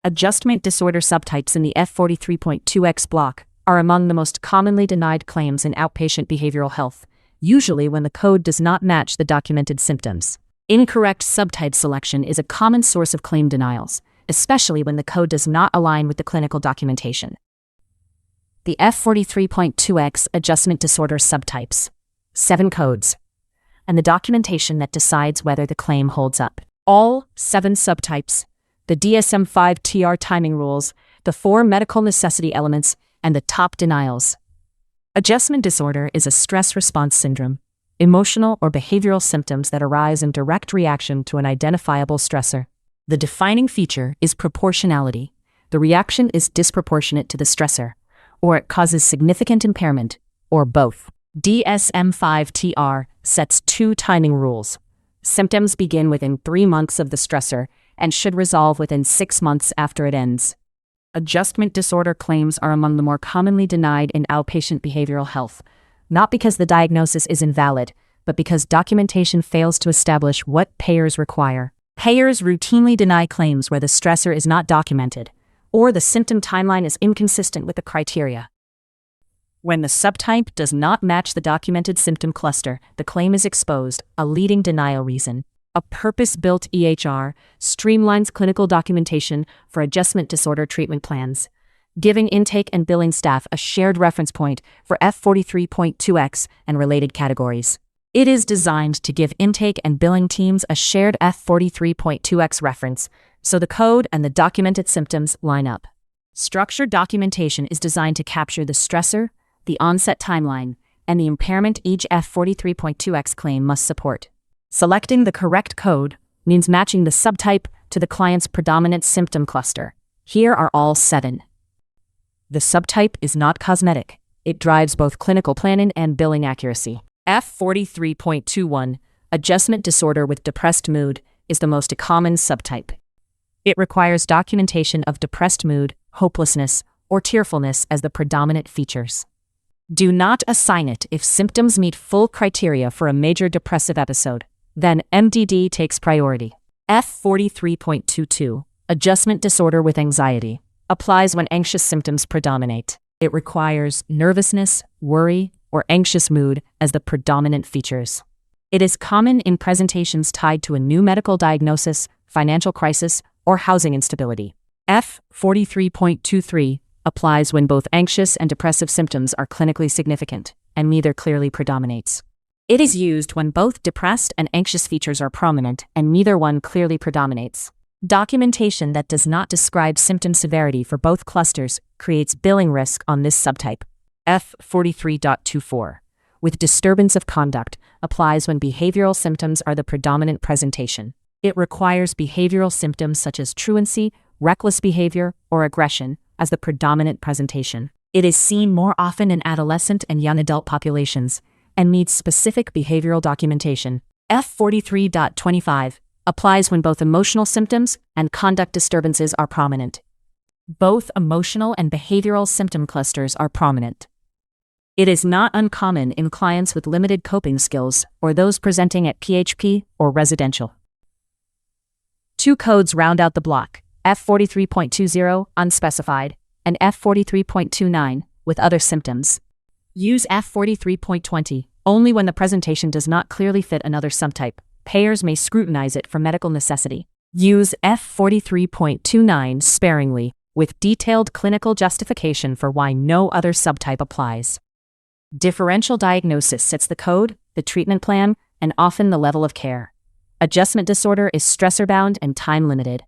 Adjustment disorder subtypes in the F43.20 block are among the most commonly denied claims in outpatient behavioral health, usually when the code does not match the documented symptoms. Incorrect subtype selection is a common source of claim denials, especially when the code does not align with the clinical documentation. The F43.20 adjustment disorder subtypes. 7 codes. And the documentation that decides whether the claim holds up. All 7 subtypes, the DSM-5 timing rules, the 4 medical necessity elements, and the top denials. Adjustment disorder is a stress response syndrome, emotional or behavioral symptoms that arise in direct reaction to an identifiable stressor. The defining feature is proportionality. The reaction is disproportionate to the stressor, or it causes significant impairment, or both. DSM-5 sets 2 timing rules. Symptoms begin within 3 months of the stressor and should resolve within 6 months after it ends. Adjustment disorder claims are among the more commonly denied in outpatient behavioral health, not because the diagnosis is invalid, but because documentation fails to establish what payers require. Payers routinely deny claims where the stressor is not documented, or the symptom timeline is inconsistent with the criteria. When the subtype does not match the documented symptom cluster, the claim is exposed, a leading denial reason. A purpose-built EHR streamlines clinical documentation for adjustment disorder treatment plans, giving intake and billing staff a shared reference point for F43.20 and related categories. It is designed to give intake and billing teams a shared F43.20 reference, so the code and the documented symptoms line up. Structured documentation is designed to capture the stressor, the onset timeline, and the impairment each F43.20 claim must support. Selecting the correct code means matching the subtype to the client's predominant symptom cluster. Here are all 7. The subtype is not cosmetic. It drives both clinical planning and billing accuracy. F43.21, adjustment disorder with depressed mood, is the most common subtype. It requires documentation of depressed mood, hopelessness, or tearfulness as the predominant features. Do not assign it if symptoms meet full criteria for a major depressive episode. Then MDD takes priority. F43.22, adjustment disorder with anxiety, applies when anxious symptoms predominate. It requires nervousness, worry, or anxious mood as the predominant features. It is common in presentations tied to a new medical diagnosis, financial crisis, or housing instability. F43.23 applies when both anxious and depressive symptoms are clinically significant, and neither clearly predominates. It is used when both depressed and anxious features are prominent and neither one clearly predominates. Documentation that does not describe symptom severity for both clusters creates billing risk on this subtype. F43.24, with disturbance of conduct, applies when behavioral symptoms are the predominant presentation. It requires behavioral symptoms such as truancy, reckless behavior, or aggression as the predominant presentation. It is seen more often in adolescent and young adult populations, and needs specific behavioral documentation. F43.25 applies when both emotional symptoms and conduct disturbances are prominent. Both emotional and behavioral symptom clusters are prominent. It is not uncommon in clients with limited coping skills or those presenting at PHP or residential. 2 codes round out the block, F43.20 unspecified and F43.29 with other symptoms. Use F43.20 only when the presentation does not clearly fit another subtype. Payers may scrutinize it for medical necessity. Use F43.29 sparingly, with detailed clinical justification for why no other subtype applies. Differential diagnosis sets the code, the treatment plan, and often the level of care. Adjustment disorder is stressor-bound and time-limited.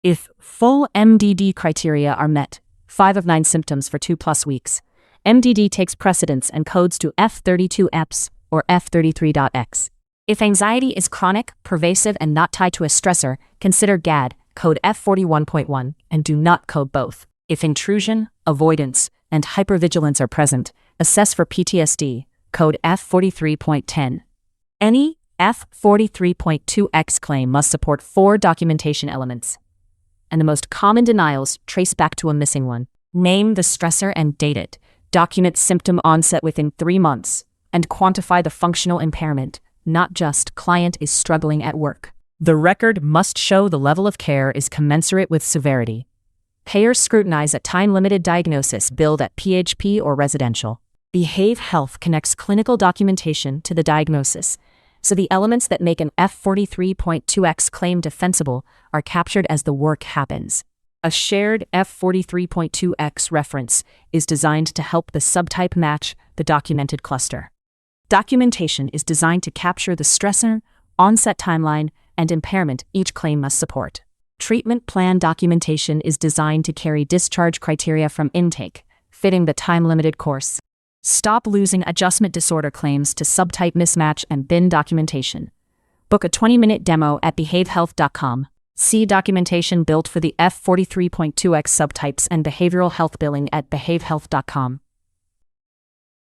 If full MDD criteria are met, 5 of 9 symptoms for 2+ weeks, MDD takes precedence and codes to F32X or F33.x. If anxiety is chronic, pervasive, and not tied to a stressor, consider GAD, code F41.1, and do not code both. If intrusion, avoidance, and hypervigilance are present, assess for PTSD, code F43.10. Any F43.20 claim must support 4 documentation elements, and the most common denials trace back to a missing one. Name the stressor and date it. Document symptom onset within 3 months, and quantify the functional impairment, not just client is struggling at work. The record must show the level of care is commensurate with severity. Payers scrutinize a time-limited diagnosis billed at PHP or residential. Behave Health connects clinical documentation to the diagnosis, so the elements that make an F43.20 claim defensible are captured as the work happens. A shared F43.20 reference is designed to help the subtype match the documented cluster. Documentation is designed to capture the stressor, onset timeline, and impairment each claim must support. Treatment plan documentation is designed to carry discharge criteria from intake, fitting the time-limited course. Stop losing adjustment disorder claims to subtype mismatch and bin documentation. Book a 20-minute demo at behavehealth.com. See documentation built for the F43.20 subtypes and behavioral health billing at behavehealth.com.